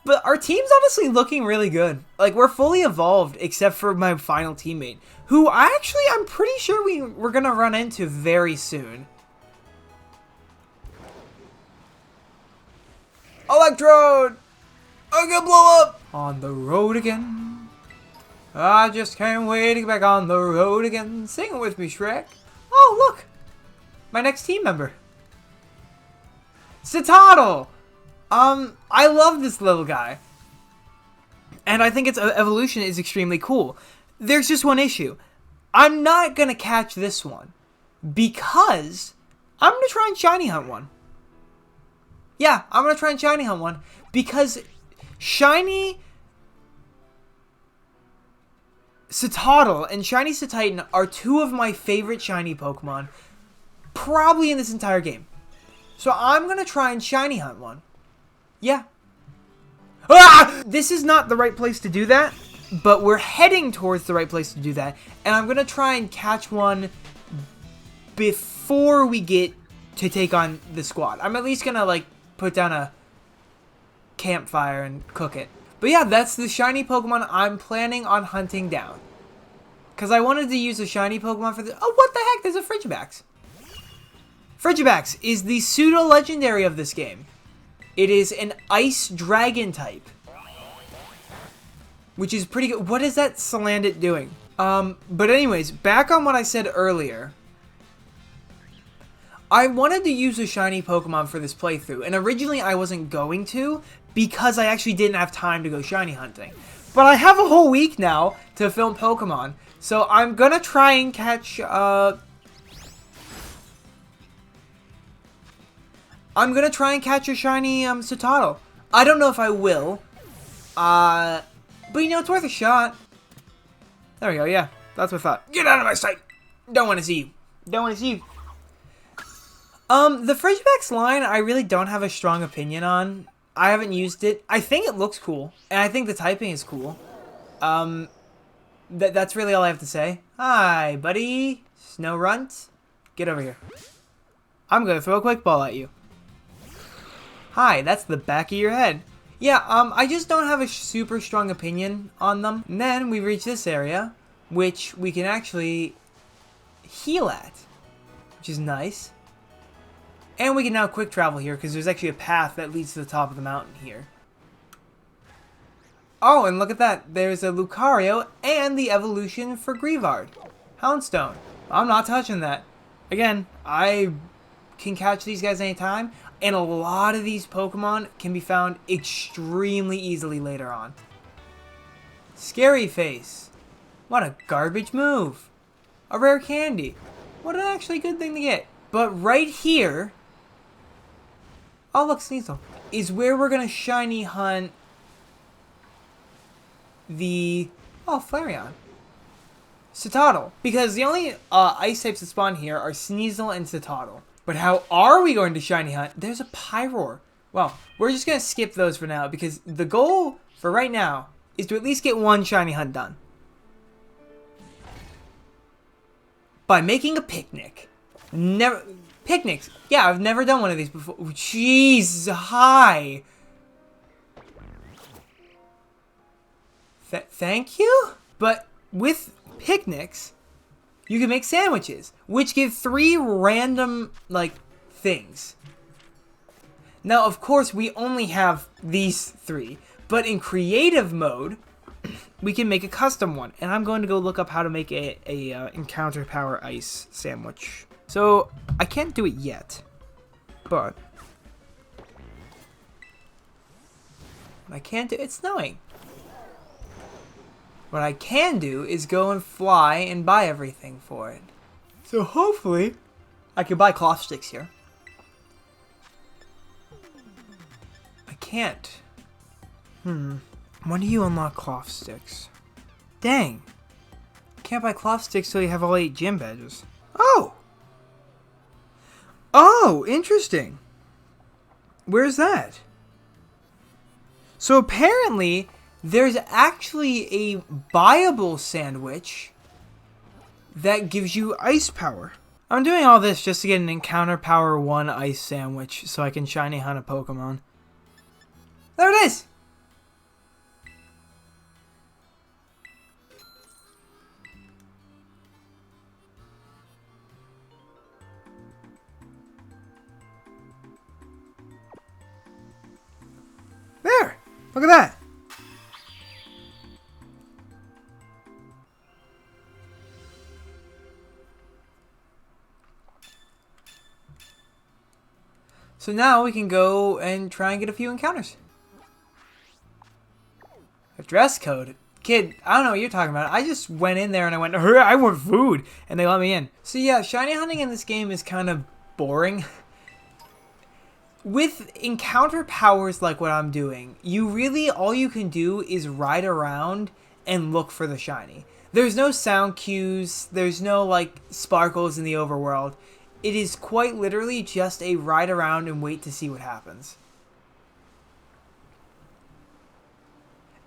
But our team's honestly looking really good. Like, we're fully evolved, except for my final teammate, who I'm pretty sure we're gonna run into very soon. Electrode! I'm gonna blow up! On the road again. I just can't wait to get back on the road again. Sing it with me, Shrek. Oh, look! My next team member. Citadel! I love this little guy. And I think its evolution is extremely cool. There's just one issue. I'm not gonna catch this one. Because I'm gonna try and shiny hunt one. Yeah, I'm gonna try and shiny hunt one. Because shiny Citadel and shiny Cititan are two of my favorite shiny Pokemon. Probably in this entire game. So I'm gonna try and shiny hunt one. Yeah. Ah! This is not the right place to do that, but we're heading towards the right place to do that. And I'm gonna try and catch one before we get to take on the squad. I'm at least gonna, like, put down a campfire and cook it. But yeah, that's the shiny Pokemon I'm planning on hunting down. Because I wanted to use a shiny Pokemon for the... Oh, what the heck? There's a Frigibax. Frigibax is the pseudo-legendary of this game. It is an Ice Dragon type. Which is pretty good. What is that Salandit doing? But anyways, back on what I said earlier. I wanted to use a shiny Pokemon for this playthrough. And originally I wasn't going to, because I actually didn't have time to go shiny hunting. But I have a whole week now to film Pokemon. So I'm gonna try and catch, I'm gonna try and catch a shiny, Citadel. I don't know if I will. But you know, it's worth a shot. There we go, yeah. That's what I thought. Get out of my sight! Don't want to see you. Don't want to see you. The Frigibax line, I really don't have a strong opinion on. I haven't used it. I think it looks cool. And I think the typing is cool. That's really all I have to say. Hi, buddy. Snow Runt. Get over here. I'm gonna throw a quick ball at you. Hi, that's the back of your head. Yeah, I just don't have a super strong opinion on them. And then we reach this area, which we can actually heal at, which is nice. And we can now quick travel here, because there's actually a path that leads to the top of the mountain here. Oh, and look at that. There's a Lucario and the evolution for Greavard. Houndstone. I'm not touching that. Again, I can catch these guys anytime. And a lot of these Pokemon can be found extremely easily later on. Scary Face. What a garbage move. A rare candy. What an actually good thing to get. But right here... Oh, look, Sneasel. Is where we're going to shiny hunt the... Oh, Flareon. Citadel. Because the only ice types that spawn here are Sneasel and Citadel. But how are we going to shiny hunt? There's a Pyroar. Well, we're just going to skip those for now. Because the goal for right now is to at least get one shiny hunt done. By making a picnic. Never... Picnics. Yeah, I've never done one of these before. Jeez, hi. Thank you? But with picnics, you can make sandwiches, which give 3 random, like, things. Now, of course, we only have these 3. But in creative mode, we can make a custom one. And I'm going to go look up how to make a Encounter Power Ice sandwich. So, I can't do it yet, but what I can do, it's snowing. What I can do is go and fly and buy everything for it. So hopefully, I can buy cloth sticks here. I can't. When do you unlock cloth sticks? Dang. Can't buy cloth sticks till you have all 8 gym badges. Oh! Oh, interesting. Where's that? So apparently, there's actually a buyable sandwich that gives you ice power. I'm doing all this just to get an Encounter Power 1 ice sandwich so I can shiny hunt a Pokemon. There it is! Look at that! So now we can go and try and get a few encounters. A dress code? Kid, I don't know what you're talking about. I just went in there and I went, I want food! And they let me in. So yeah, shiny hunting in this game is kind of boring. With encounter powers like what I'm doing, all you can do is ride around and look for the shiny. There's no sound cues, there's no like sparkles in the overworld. It is quite literally just a ride around and wait to see what happens.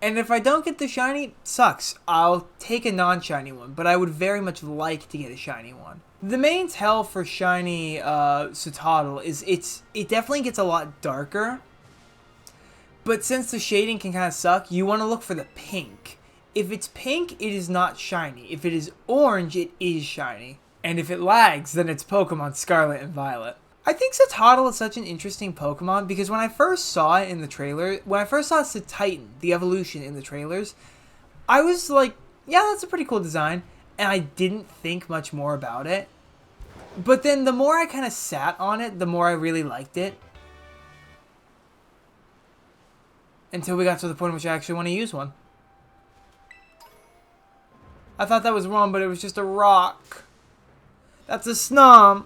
And if I don't get the shiny, sucks. I'll take a non-shiny one, but I would very much like to get a shiny one. The main tell for shiny Sotodle is it definitely gets a lot darker. But since the shading can kind of suck, you want to look for the pink. If it's pink, it is not shiny. If it is orange, it is shiny. And if it lags, then it's Pokemon Scarlet and Violet. I think Sotodle is such an interesting Pokemon because when I first saw it in the trailer, when I first saw Titan, the evolution in the trailers, I was like, yeah, that's a pretty cool design. And I didn't think much more about it. But then the more I kind of sat on it, the more I really liked it. Until we got to the point in which I actually want to use one. I thought that was wrong, but it was just a rock. That's a Snom.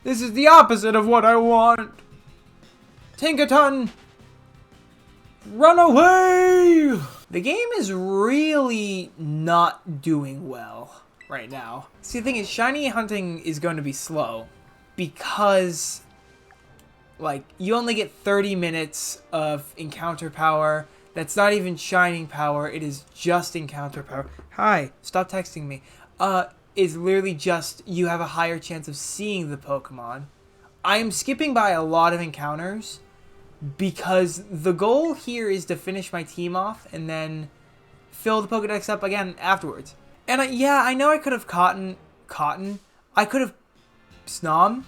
This is the opposite of what I want. Tinkaton! Run away! The game is really not doing well right now. See, the thing is, shiny hunting is going to be slow because, like, you only get 30 minutes of encounter power. That's not even shining power. It is just encounter power. Hi, stop texting me. Is literally just you have a higher chance of seeing the Pokemon. I am skipping by a lot of encounters because the goal here is to finish my team off and then fill the Pokedex up again afterwards. And I know I could have I could have Snom.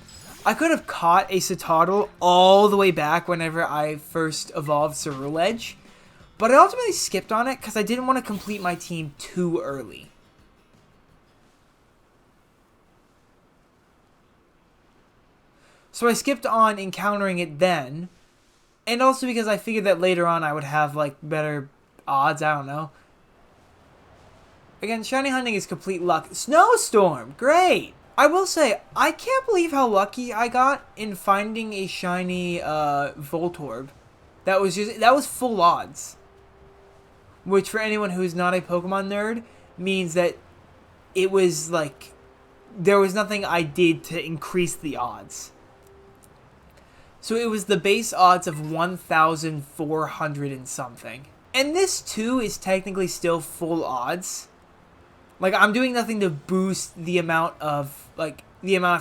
I could have caught a Sotodle all the way back whenever I first evolved Ceruledge, but I ultimately skipped on it because I didn't want to complete my team too early. So I skipped on encountering it then, and also because I figured that later on I would have, like, better odds, I don't know. Again, shiny hunting is complete luck. Snowstorm! Great! I will say, I can't believe how lucky I got in finding a shiny Voltorb. That was full odds. Which, for anyone who's not a Pokemon nerd, means that it was, like, there was nothing I did to increase the odds. So it was the base odds of 1,400 and something. And this too is technically still full odds. Like, I'm doing nothing to boost the amount of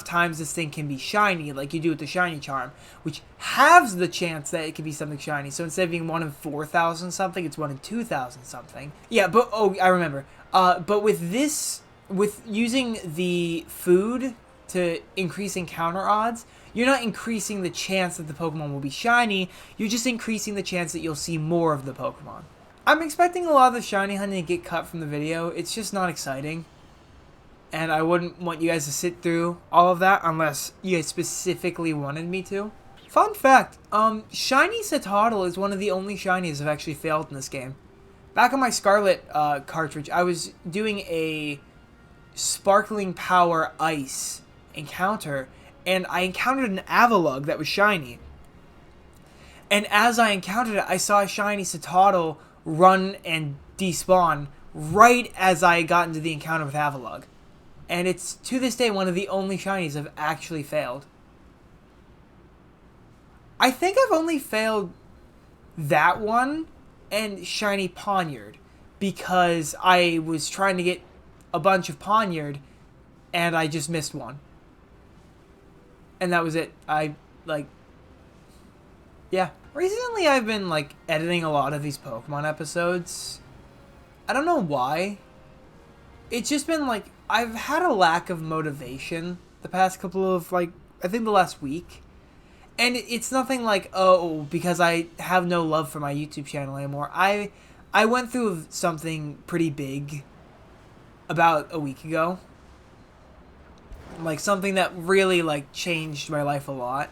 times this thing can be shiny, like you do with the shiny charm, which halves the chance that it could be something shiny. So instead of being 1 in 4,000 something, it's 1 in 2,000 something. Yeah, but I remember. But with using the food to increase encounter odds, you're not increasing the chance that the Pokemon will be shiny, you're just increasing the chance that you'll see more of the Pokemon. I'm expecting a lot of the shiny hunting to get cut from the video. It's just not exciting. And I wouldn't want you guys to sit through all of that unless you guys specifically wanted me to. Fun fact, shiny Sotodle is one of the only shinies I've actually failed in this game. Back on my Scarlet cartridge, I was doing a Sparkling Power Ice encounter, and I encountered an Avalugg that was shiny. And as I encountered it, I saw a shiny Sotodle run and despawn right as I got into the encounter with Avalugg. And it's, to this day, one of the only shinies I've actually failed. I think I've only failed that one and shiny Ponyard, because I was trying to get a bunch of Ponyard, and I just missed one. And that was it. Yeah. Recently I've been, editing a lot of these Pokemon episodes. I don't know why. It's just been, I've had a lack of motivation the past couple of, I think the last week. And it's nothing like, oh, because I have no love for my YouTube channel anymore. I went through something pretty big about a week ago. Like, something that really, like, changed my life a lot.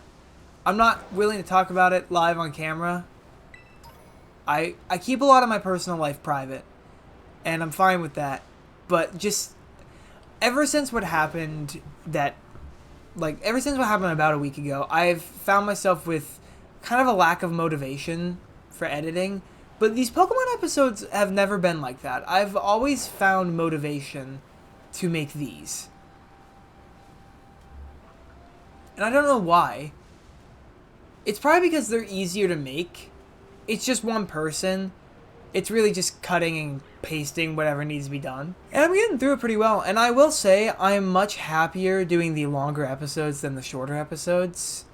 I'm not willing to talk about it live on camera. I keep a lot of my personal life private. And I'm fine with that. But just, ever since what happened about a week ago, I've found myself with kind of a lack of motivation for editing. But these Pokemon episodes have never been like that. I've always found motivation to make these. And I don't know why. It's probably because they're easier to make. It's just one person. It's really just cutting and pasting whatever needs to be done. And I'm getting through it pretty well. And I will say, I'm much happier doing the longer episodes than the shorter episodes.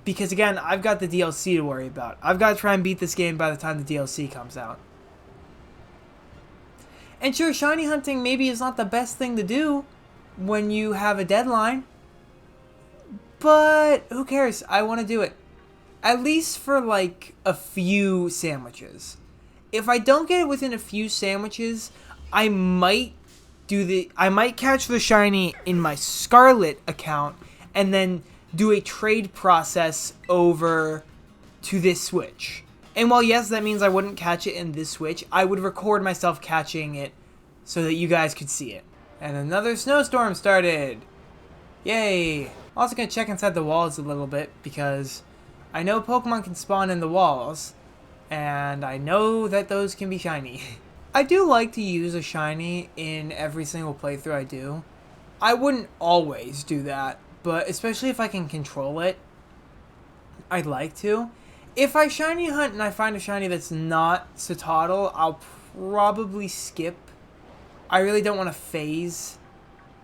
Because again, I've got the DLC to worry about. I've got to try and beat this game by the time the DLC comes out. And sure, shiny hunting maybe is not the best thing to do when you have a deadline. But who cares? I want to do it. At least for like a few sandwiches. If I don't get it within a few sandwiches, I might catch the shiny in my Scarlet account and then do a trade process over to this Switch. And while yes, that means I wouldn't catch it in this Switch, I would record myself catching it so that you guys could see it. And another snowstorm started. Yay. Also gonna check inside the walls a little bit because I know Pokemon can spawn in the walls, and I know that those can be shiny. I do like to use a shiny in every single playthrough I do. I wouldn't always do that, but especially if I can control it, I'd like to. If I shiny hunt and I find a shiny that's not Citadel, I'll probably skip. I really don't want to phase,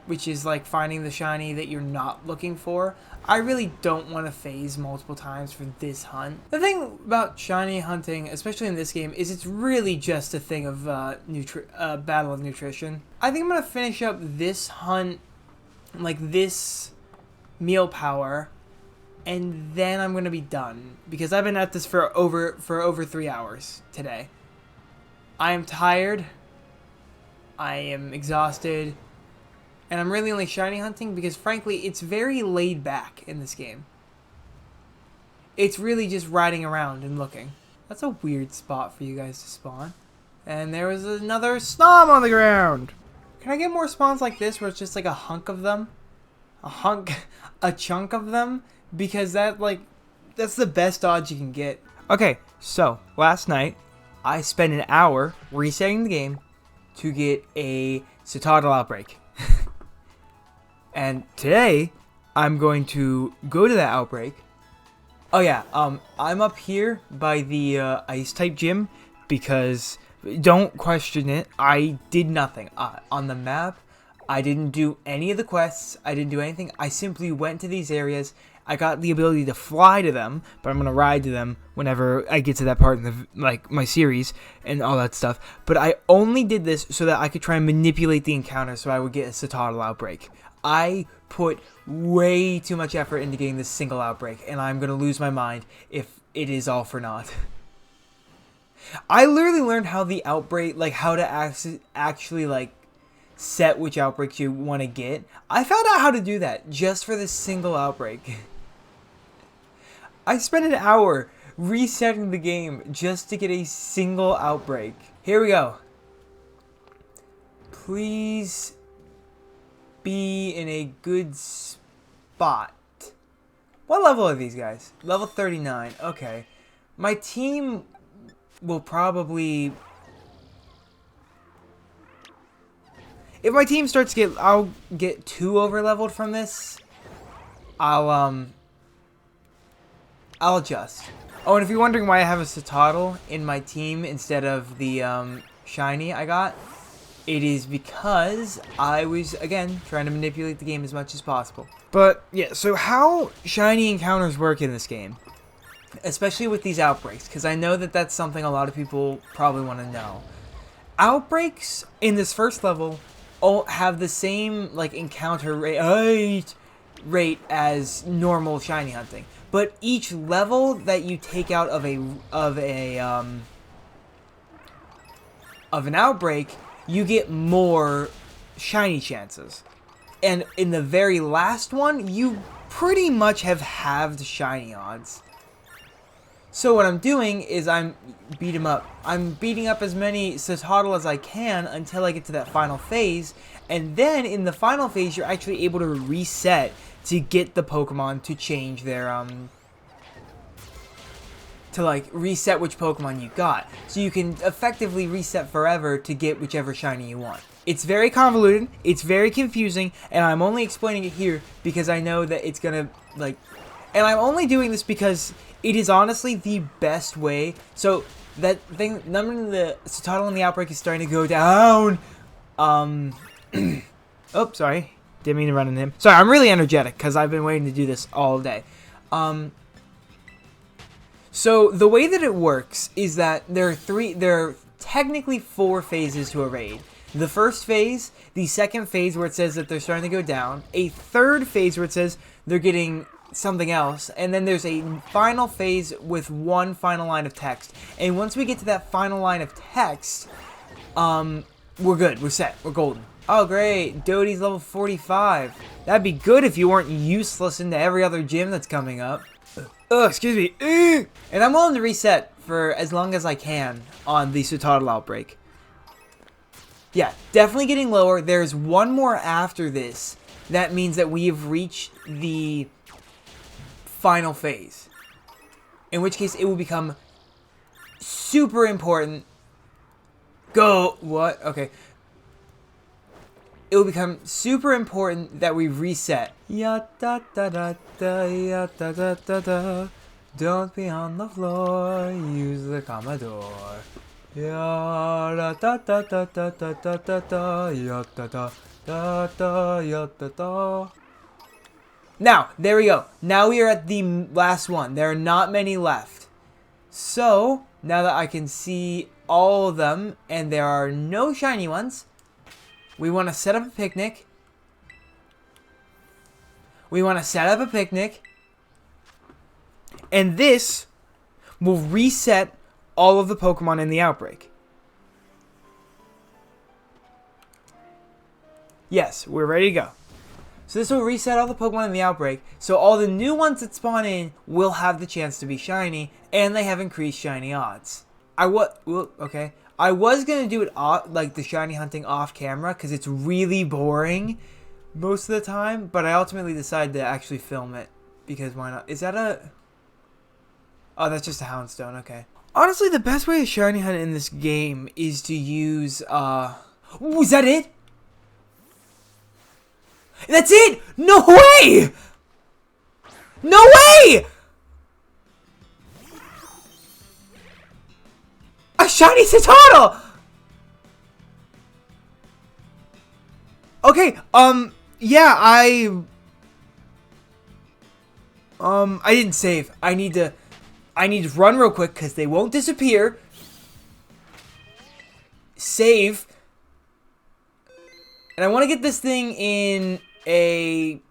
which is like finding the shiny that you're not looking for. I really don't want to phase multiple times for this hunt. The thing about shiny hunting, especially in this game, is it's really just a thing of battle of nutrition. I think I'm going to finish up this hunt, like this meal power, and then I'm going to be done. Because I've been at this for over 3 hours today. I am tired. I am exhausted. And I'm really only shiny hunting because, frankly, it's very laid back in this game. It's really just riding around and looking. That's a weird spot for you guys to spawn. And there was another Snom on the ground! Can I get more spawns like this where it's just like a hunk of them? A chunk of them? Because that's the best odds you can get. Okay, so, last night, I spent an hour resetting the game to get a Citadel outbreak. And today, I'm going to go to that outbreak. Oh yeah, I'm up here by the Ice-type gym because, don't question it, I did nothing. On the map, I didn't do any of the quests, I didn't do anything. I simply went to these areas. I got the ability to fly to them, but I'm going to ride to them whenever I get to that part in the, my series and all that stuff. But I only did this so that I could try and manipulate the encounter so I would get a Citadel outbreak. I put way too much effort into getting this single outbreak, and I'm going to lose my mind if it is all for naught. I literally learned how the outbreak, how to actually, set which outbreaks you want to get. I found out how to do that just for this single outbreak. I spent an hour resetting the game just to get a single outbreak. Here we go. Please be in a good spot. What level are these guys? Level 39. Okay. My team will probably... If my team starts to I'll get too over-leveled from this. I'll adjust. Oh, and if you're wondering why I have a Citadel in my team instead of the shiny I got, it is because I was, again, trying to manipulate the game as much as possible. But, yeah, so how shiny encounters work in this game, especially with these outbreaks, because I know that that's something a lot of people probably want to know. Outbreaks in this first level all have the same, encounter rate, rate as normal shiny hunting. But each level that you take out of an outbreak, you get more shiny chances. And in the very last one, you pretty much have halved shiny odds. So what I'm doing is I'm beating up as many Citadel as I can until I get to that final phase. And then in the final phase, you're actually able to reset to get the Pokemon to change their, to like reset which Pokemon you got. So you can effectively reset forever to get whichever shiny you want. It's very convoluted, it's very confusing, and I'm only explaining it here because I know that it's gonna, like, and I'm only doing this because it is honestly the best way. So that thing, numbering the Citadel in the outbreak is starting to go down. Oh, sorry. Didn't mean to run into him. Sorry, I'm really energetic because I've been waiting to do this all day. So the way that it works is that there are technically 4 phases to a raid. The first phase, the second phase where it says that they're starting to go down, a third phase where it says they're getting something else, and then there's a final phase with one final line of text. And once we get to that final line of text, we're good, we're set, we're golden. Oh great, Doty's level 45. That'd be good if you weren't useless into every other gym that's coming up. Oh, excuse me. And I'm willing to reset for as long as I can on the Citadel outbreak. Yeah, definitely getting lower. There's one more after this. That means that we have reached the final phase. In which case, it will become super important. Go. What? Okay. It will become super important that we reset. Ya da da da da ya da da da da. Don't be on the floor. Use the Commodore. Ya da da da da da da da da da ya da da da da ya da da. Now, there we go. Now we are at the last one. There are not many left. So, now that I can see all of them and there are no shiny ones, we want to set up a picnic. And this will reset all of the Pokemon in the outbreak. Yes, we're ready to go. So this will reset all the Pokemon in the outbreak. So all the new ones that spawn in will have the chance to be shiny. And they have increased shiny odds. I was going to do it off, like the shiny hunting off camera, because it's really boring most of the time, but I ultimately decided to actually film it, because why not? Is that a... Oh, that's just a Houndstone, okay. Honestly, the best way to shiny hunt in this game is to use, Was that it? That's it! No way! No way! A shiny Citadel! Okay, yeah, I didn't save. I need to run real quick because they won't disappear. Save. And I want to get this thing in a...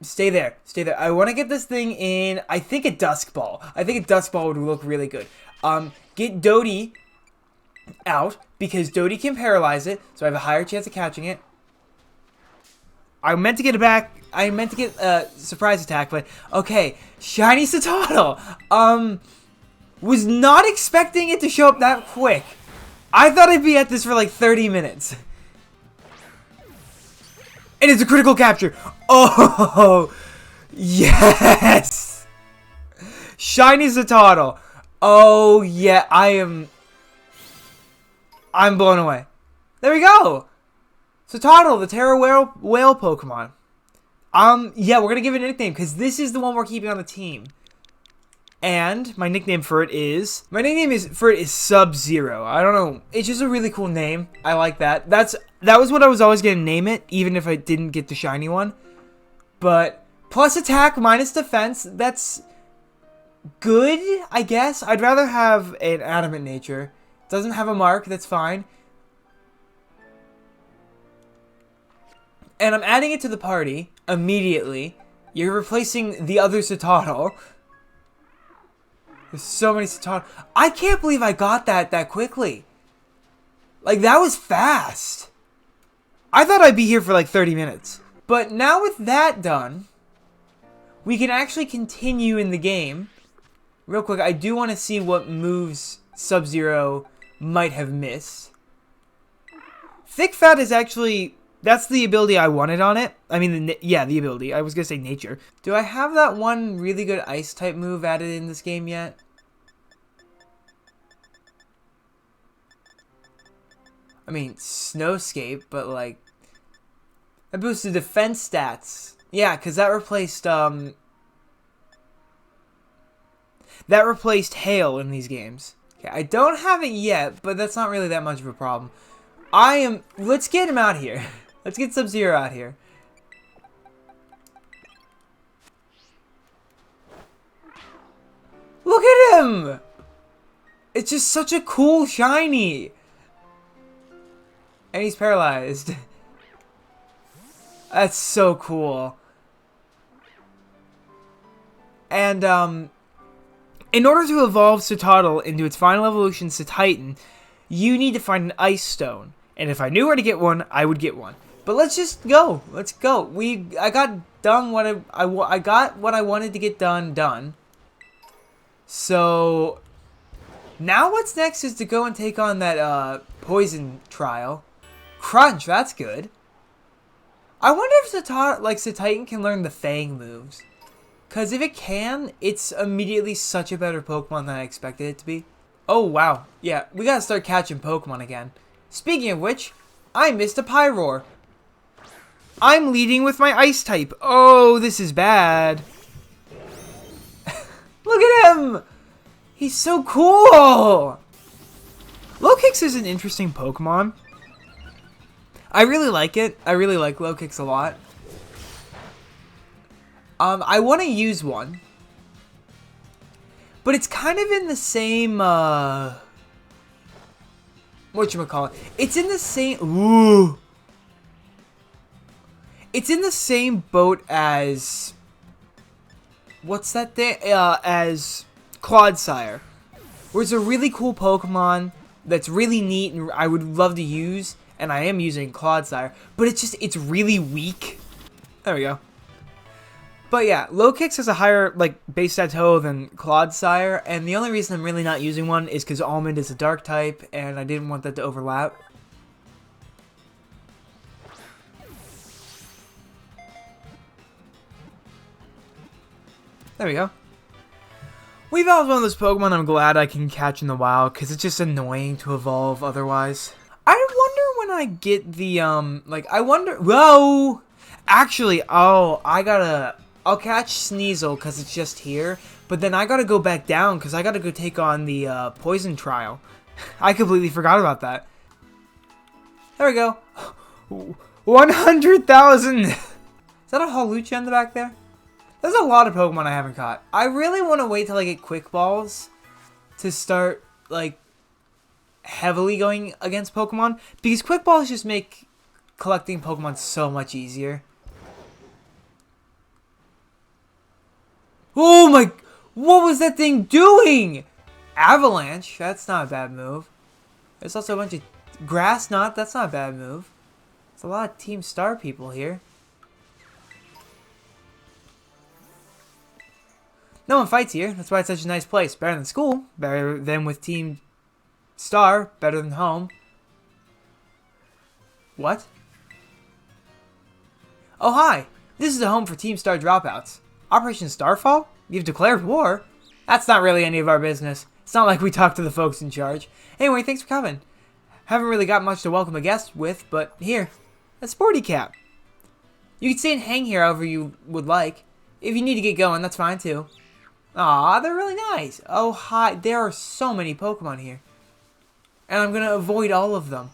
Stay there. I want to get this thing in, I think, a Dusk Ball. I think a Dusk Ball would look really good. Get Doty out, because Doty can paralyze it, so I have a higher chance of catching it. I meant to get it back. I meant to get a surprise attack, but okay. Shiny Citadel. Was not expecting it to show up that quick. I thought I'd be at this for like 30 minutes. And it's a critical capture. Oh, yes. Shiny Citadel. Oh, yeah, I'm blown away. There we go. Citadel, the Terra Whale Pokemon. Yeah, we're going to give it a nickname, because this is the one we're keeping on the team. And my nickname for it is... Sub-Zero. I don't know. It's just a really cool name. I like that. That was what I was always going to name it, even if I didn't get the shiny one. But plus attack, minus defense, that's... good, I guess. I'd rather have an adamant nature. It doesn't have a mark, that's fine. And I'm adding it to the party. immediately. You're replacing the other Citadel. There's so many Citadel. I can't believe I got that quickly. Like, that was fast. I thought I'd be here for like 30 minutes. But now with that done, we can actually continue in the game. Real quick, I do want to see what moves Sub-Zero might have missed. Thick Fat is actually... That's the ability I wanted on it. I mean, the ability. I was going to say nature. Do I have that one really good Ice-type move added in this game yet? I mean, Snowscape, but like... That boosted defense stats. Yeah, because that replaced, That replaced Hail in these games. Okay, I don't have it yet, but that's not really that much of a problem. Let's get him out here. Let's get Sub-Zero out here. Look at him! It's just such a cool shiny. And he's paralyzed. That's so cool. And, in order to evolve Citadel into its final evolution, Cititan, you need to find an Ice Stone. And if I knew where to get one, I would get one. But let's just go. Let's go. I got done what I got what I wanted to get done. So now what's next is to go and take on that poison trial. Crunch, that's good. I wonder if Cititan can learn the Fang moves. Cause if it can, it's immediately such a better Pokemon than I expected it to be. Oh wow. Yeah, we gotta start catching Pokemon again. Speaking of which, I missed a Pyroar. I'm leading with my Ice type. Oh, this is bad. Look at him! He's so cool! Lokix is an interesting Pokemon. I really like it. I really like Lokix a lot. I want to use one. But it's kind of in the same, whatchamacallit? It's in the same, ooh. It's in the same boat as, what's that thing? As Clodsire. Where it's a really cool Pokemon that's really neat and I would love to use. And I am using Clodsire. But it's really weak. There we go. But yeah, Lokix has a higher, base stat than Clodsire, and the only reason I'm really not using one is because Almond is a dark type, and I didn't want that to overlap. There we go. We evolved one of those Pokemon I'm glad I can catch in the wild, because it's just annoying to evolve otherwise. I wonder when I get the, whoa! Actually, I'll catch Sneasel because it's just here, but then I gotta go back down because I gotta go take on the poison trial. I completely forgot about that. There we go. 100,000! Is that a Hawlucha in the back there? There's a lot of Pokemon I haven't caught. I really want to wait till I get Quick Balls to start, heavily going against Pokemon, because Quick Balls just make collecting Pokemon so much easier. Oh my, what was that thing doing? Avalanche, that's not a bad move. There's also a bunch of Grass Knot, that's not a bad move. There's a lot of Team Star people here. No one fights here, that's why it's such a nice place. Better than school, better than with Team Star, better than home. What? Oh hi, this is a home for Team Star dropouts. Operation Starfall? You've declared war? That's not really any of our business. It's not like we talk to the folks in charge. Anyway, thanks for coming. Haven't really got much to welcome a guest with, but here, a sporty cap. You can stay and hang here however you would like. If you need to get going, that's fine too. Aw, they're really nice. Oh hi, there are so many Pokemon here. And I'm gonna avoid all of them.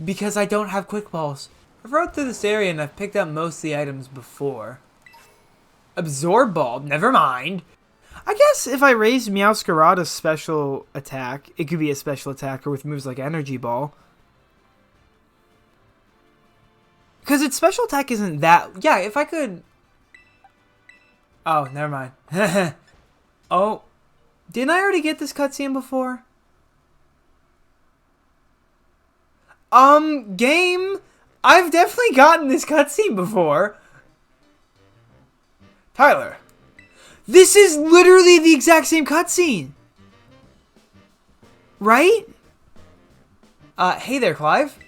Because I don't have Quick Balls. I've rode through this area and I've picked up most of the items before. Absorb Ball, never mind. I guess if I raise Meowscarada's special attack, it could be a special attacker with moves like Energy Ball. Because its special attack isn't that... Yeah, if I could... Oh, never mind. Oh. Didn't I already get this cutscene before? Game... I've definitely gotten this cutscene before. Tyler. This is literally the exact same cutscene. Right? Hey there, Clive.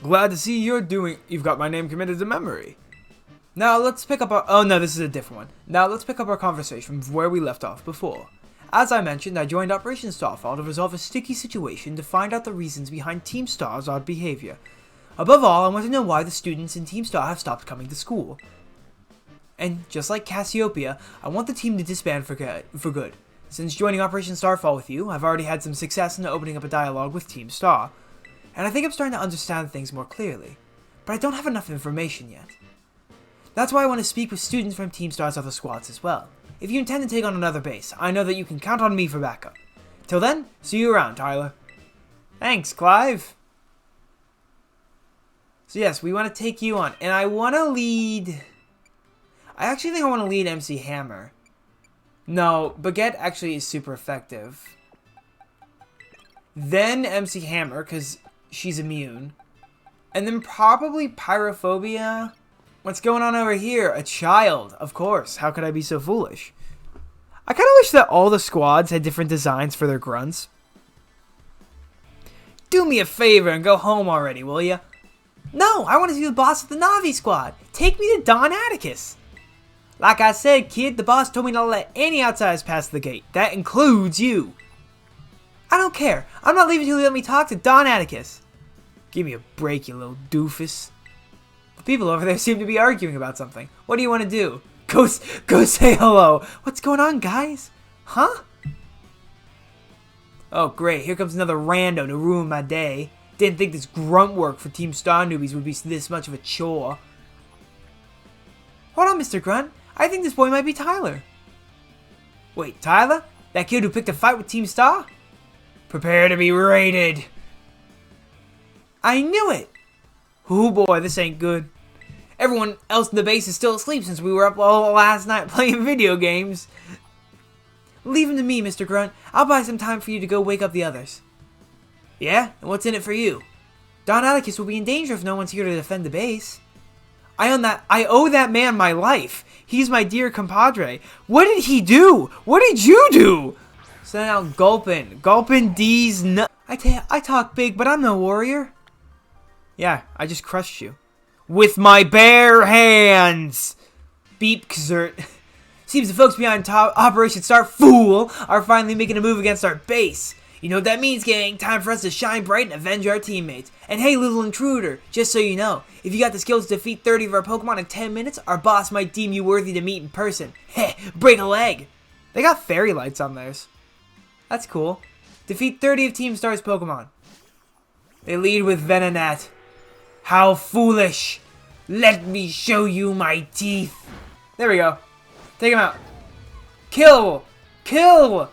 Glad to see you've got my name committed to memory. Now let's pick up our... Oh no, this is a different one. Now let's pick up our conversation from where we left off before. As I mentioned, I joined Operation Starfall to resolve a sticky situation to find out the reasons behind Team Star's odd behavior. Above all, I want to know why the students in Team Star have stopped coming to school. And just like Cassiopeia, I want the team to disband for good. Since joining Operation Starfall with you, I've already had some success in opening up a dialogue with Team Star, and I think I'm starting to understand things more clearly, but I don't have enough information yet. That's why I want to speak with students from Team Star's other squads as well. If you intend to take on another base, I know that you can count on me for backup. Till then, see you around, Tyler. Thanks, Clive. So yes, we want to take you on, and I want to lead... I actually think I want to lead MC Hammer. No, Baguette actually is super effective. Then MC Hammer, because she's immune. And then probably Pyrophobia. What's going on over here? A child, of course. How could I be so foolish? I kind of wish that all the squads had different designs for their grunts. Do me a favor and go home already, will ya? No, I want to see the boss of the Navi squad. Take me to Don Atticus. Like I said, kid, the boss told me not to let any outsiders pass the gate. That includes you. I don't care. I'm not leaving till you let me talk to Don Atticus. Give me a break, you little doofus. The people over there seem to be arguing about something. What do you want to do? Go say hello. What's going on, guys? Huh? Oh, great. Here comes another rando to ruin my day. Didn't think this grunt work for Team Star newbies would be this much of a chore. Hold on, Mr. Grunt. I think this boy might be Tyler. Wait, Tyler? That kid who picked a fight with Team Star? Prepare to be raided. I knew it. Oh boy, this ain't good. Everyone else in the base is still asleep since we were up all last night playing video games. Leave him to me, Mr. Grunt. I'll buy some time for you to go wake up the others. Yeah? And what's in it for you? Don Atticus will be in danger if no one's here to defend the base. I owe that man my life. He's my dear compadre. What did he do? What did you do? So now Gulpin D's I talk big, but I'm no warrior. Yeah, I just crushed you. With my bare hands. Beep Kzert. Seems the folks behind Operation Start Fool are finally making a move against our base. You know what that means, gang. Time for us to shine bright and avenge our teammates. And hey, little intruder, just so you know, if you got the skills to defeat 30 of our Pokemon in 10 minutes, our boss might deem you worthy to meet in person. Heh, break a leg. They got fairy lights on theirs. That's cool. Defeat 30 of Team Star's Pokemon. They lead with Venonat. How foolish. Let me show you my teeth. There we go. Take him out. Kill! Kill!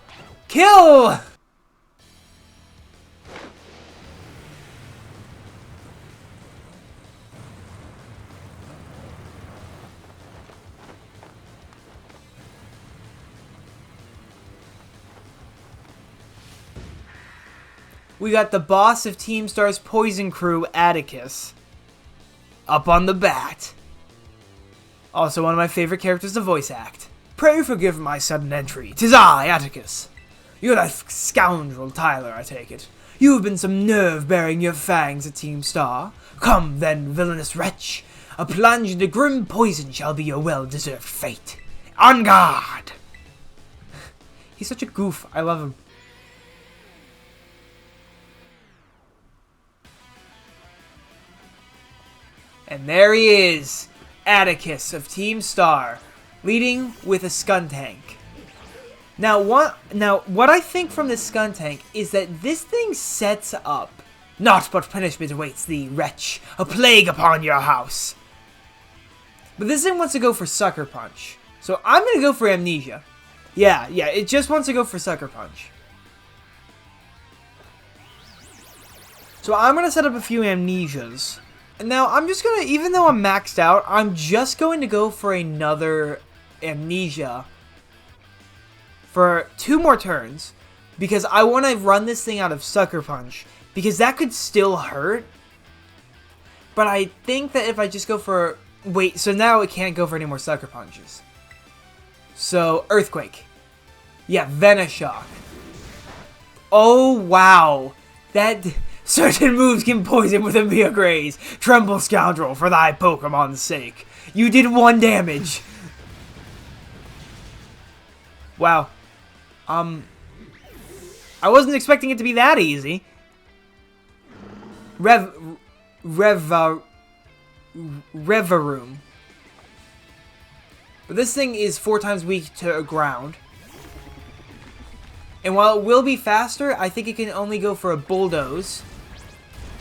Kill! We got the boss of Team Star's Poison Crew, Atticus. Up on the bat. Also one of my favorite characters to voice act. Pray forgive my sudden entry. 'Tis I, Atticus. You're that scoundrel Tyler, I take it. You have been some nerve bearing your fangs at Team Star. Come then, villainous wretch. A plunge into grim poison shall be your well-deserved fate. On guard! He's such a goof. I love him. And there he is, Atticus of Team Star, leading with a Skuntank. Now what I think from this Skuntank is that this thing sets up, naught but punishment awaits thee, wretch, a plague upon your house. But this thing wants to go for Sucker Punch, so I'm going to go for Amnesia. Yeah, it just wants to go for Sucker Punch. So I'm going to set up a few Amnesias. Now, I'm just going to, even though I'm maxed out, I'm just going to go for another Amnesia for 2 more turns, because I want to run this thing out of Sucker Punch, because that could still hurt. But I think that if I just go for... Wait, so now it can't go for any more Sucker Punches. So, Earthquake. Yeah, Venoshock. Oh, wow. That... Certain moves can poison with a graze. Tremble, Scoundrel, for thy Pokemon's sake. You did 1 damage. Wow. I wasn't expecting it to be that easy. Revaroom. But this thing is 4 times weak to ground. And while it will be faster, I think it can only go for a Bulldoze,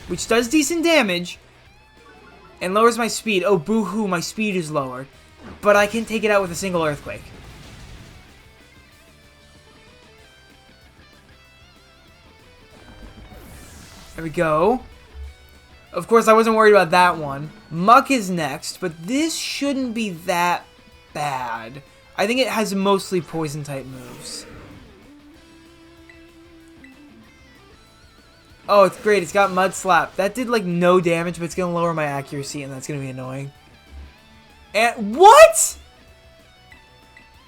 which does decent damage and lowers my speed. Oh, boo-hoo, my speed is lowered. But I can take it out with a single Earthquake. There we go. Of course, I wasn't worried about that one. Muck is next, but this shouldn't be that bad. I think it has mostly Poison-type moves. Oh, it's great. It's got Mud Slap. That did, like, no damage, but it's going to lower my accuracy, and that's going to be annoying. And... What?!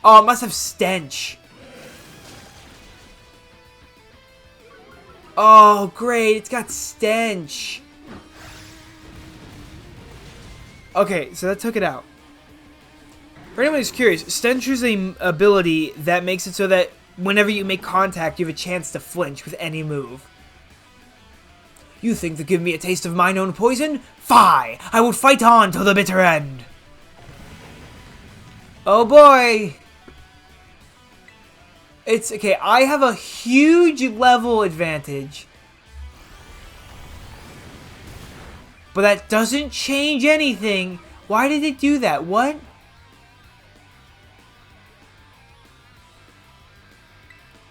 Oh, it must have Stench. Oh, great. It's got Stench. Okay, so that took it out. For anyone who's curious, Stench is an ability that makes it so that whenever you make contact, you have a chance to flinch with any move. You think to give me a taste of mine own poison? Fie! I will fight on till the bitter end! Oh boy! It's okay, I have a huge level advantage. But that doesn't change anything. Why did it do that? What?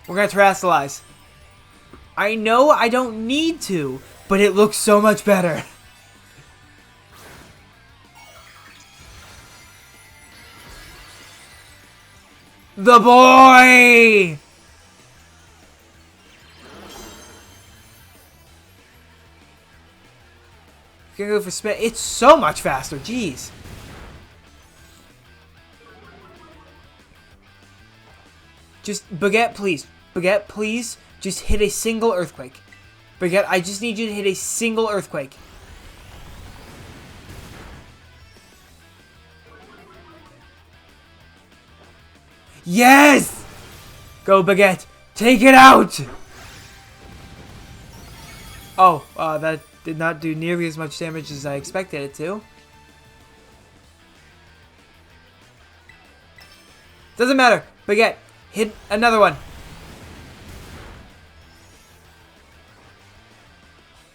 We're gonna Terrasilize. I know I don't need to, but it looks so much better. The boy! Gonna go for spin. It's so much faster, jeez. Just, Baguette, please. Baguette, please. Just hit a single Earthquake. Baguette, I just need you to hit a single Earthquake. Yes! Go, Baguette. Take it out! Oh, that did not do nearly as much damage as I expected it to. Doesn't matter. Baguette, hit another one.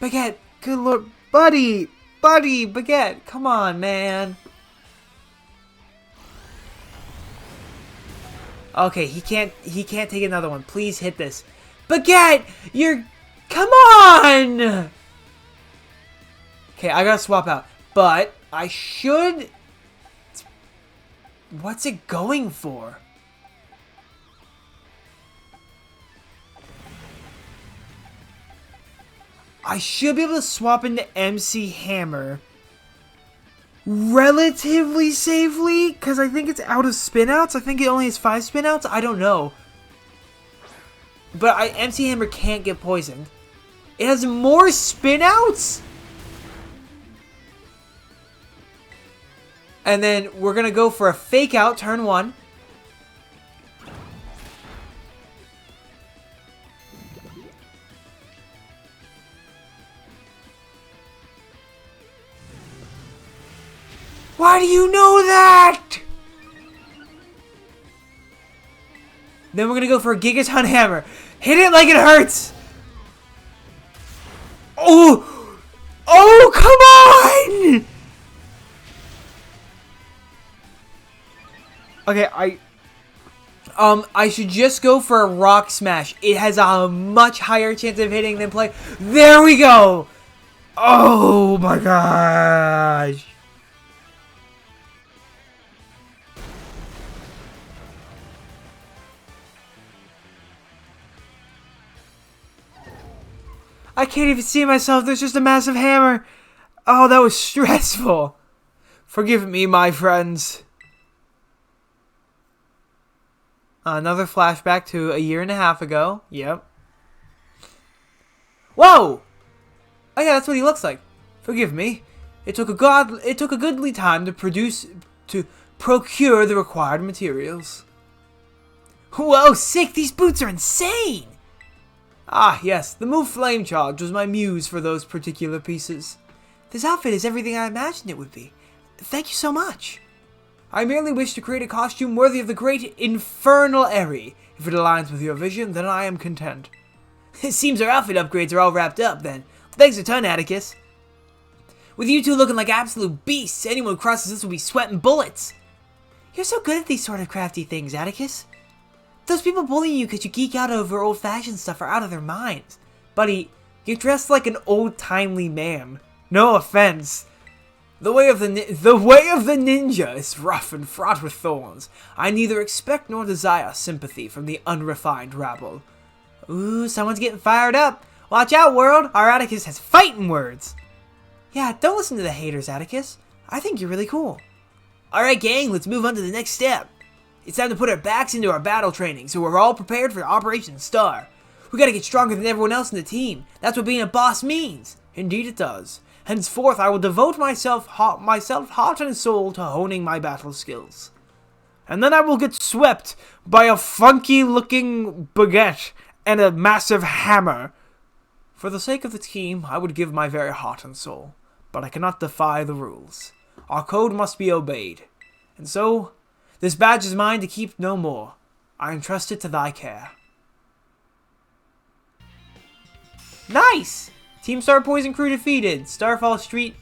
Baguette, good lord. Buddy! Buddy, Baguette, come on, man. Okay, he can't take another one. Please hit this. Baguette, you're... Come on! Okay, I gotta swap out. But I should... What's it going for? I should be able to swap into MC Hammer relatively safely, because I think it's out of spinouts. I think it only has 5 spinouts. I don't know. But MC Hammer can't get poisoned. It has more spinouts? And then we're going to go for a fake out turn 1. Why do you know that? Then we're going to go for a Gigaton Hammer. Hit it like it hurts. Oh! Oh, come on! Okay, I should just go for a Rock Smash. It has a much higher chance of hitting than play. There we go! Oh my gosh! I can't even see myself. There's just a massive hammer. Oh, that was stressful. Forgive me, my friends. Another flashback to a year and a half ago. Yep. Whoa! Oh yeah, that's what he looks like. Forgive me. It took a goodly time to procure the required materials. Whoa, sick! These boots are insane! Ah, yes, the move Flame Charge was my muse for those particular pieces. This outfit is everything I imagined it would be. Thank you so much. I merely wish to create a costume worthy of the great Infernal Eri. If it aligns with your vision, then I am content. It seems our outfit upgrades are all wrapped up, then. Thanks a ton, Atticus. With you two looking like absolute beasts, anyone who crosses this will be sweating bullets. You're so good at these sort of crafty things, Atticus. Those people bullying you because you geek out over old-fashioned stuff are out of their minds. Buddy, you're dressed like an old-timely man. No offense. The way of the ninja is rough and fraught with thorns. I neither expect nor desire sympathy from the unrefined rabble. Ooh, someone's getting fired up. Watch out, world. Our Atticus has fighting words. Yeah, don't listen to the haters, Atticus. I think you're really cool. Alright, gang, let's move on to the next step. It's time to put our backs into our battle training, so we're all prepared for Operation Star. We gotta get stronger than everyone else in the team. That's what being a boss means. Indeed it does. Henceforth, I will devote myself heart and soul to honing my battle skills. And then I will get swept by a funky-looking baguette and a massive hammer. For the sake of the team, I would give my very heart and soul. But I cannot defy the rules. Our code must be obeyed. And so, this badge is mine to keep no more. I entrust it to thy care. Nice! Team Star Poison Crew defeated. Starfall Street,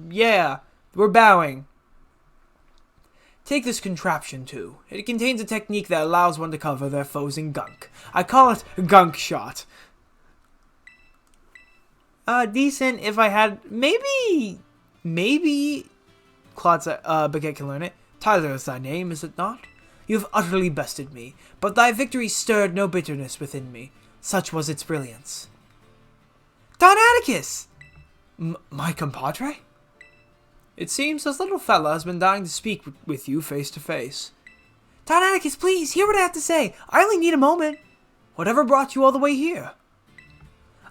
yeah, we're bowing. Take this contraption too. It contains a technique that allows one to cover their foes in gunk. I call it gunk shot. Decent if I had, maybe, Claude's, Baguette can learn it. Tyler is thy name, is it not? You have utterly bested me, but thy victory stirred no bitterness within me. Such was its brilliance. Don Atticus! My compadre? It seems this little fella has been dying to speak with you face to face. Don Atticus, please, hear what I have to say. I only need a moment. Whatever brought you all the way here?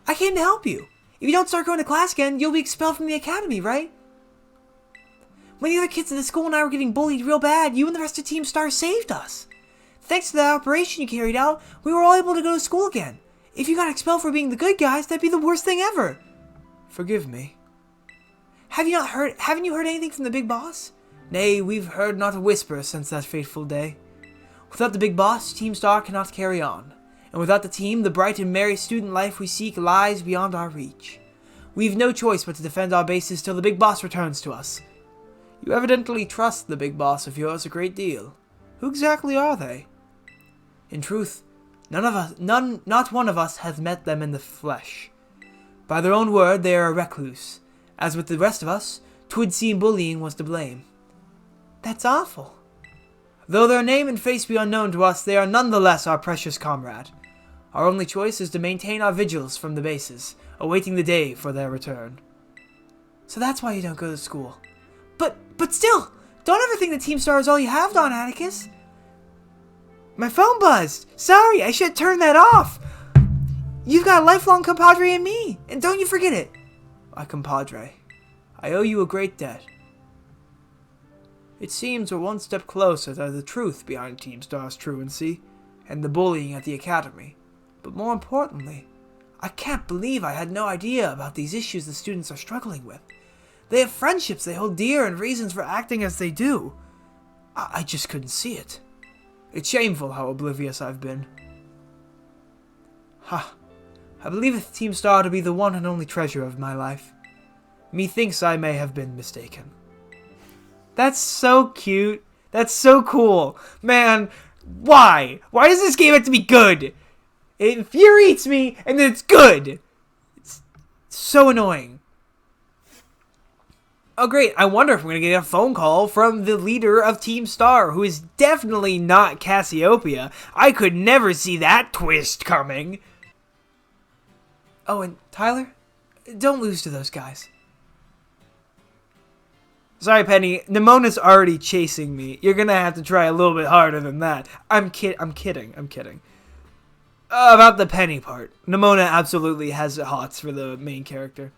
I came to help you. If you don't start going to class again, you'll be expelled from the academy, right? When the other kids in the school and I were getting bullied real bad, you and the rest of Team Star saved us. Thanks to that operation you carried out, we were all able to go to school again. If you got expelled for being the good guys, that'd be the worst thing ever. Forgive me. Haven't you heard anything from the big boss? Nay, we've heard not a whisper since that fateful day. Without the big boss, Team Star cannot carry on. And without the team, the bright and merry student life we seek lies beyond our reach. We've no choice but to defend our bases till the big boss returns to us. You evidently trust the big boss of yours a great deal. Who exactly are they? In truth, not one of us has met them in the flesh. By their own word, they are a recluse. As with the rest of us, 'twould seem bullying was to blame. That's awful. Though their name and face be unknown to us, they are nonetheless our precious comrade. Our only choice is to maintain our vigils from the bases, awaiting the day for their return. So that's why you don't go to school. But still, don't ever think that Team Star is all you have, Don Atticus. My phone buzzed. Sorry, I should turn that off. You've got a lifelong compadre in me, and don't you forget it. My compadre, I owe you a great debt. It seems we're one step closer to the truth behind Team Star's truancy, and the bullying at the academy. But more importantly, I can't believe I had no idea about these issues the students are struggling with. They have friendships they hold dear and reasons for acting as they do. I just couldn't see it. It's shameful how oblivious I've been. Ha! I believe Team Star to be the one and only treasure of my life. Methinks I may have been mistaken. That's so cute. That's so cool. Man, why? Why does this game have to be good? It infuriates me, and then it's good. It's so annoying. Oh, great. I wonder if we're going to get a phone call from the leader of Team Star, who is definitely not Cassiopeia. I could never see that twist coming. Oh, and Tyler, don't lose to those guys. Sorry, Penny. Nemona's already chasing me. You're going to have to try a little bit harder than that. I'm kidding. About the Penny part. Nemona absolutely has hots for the main character.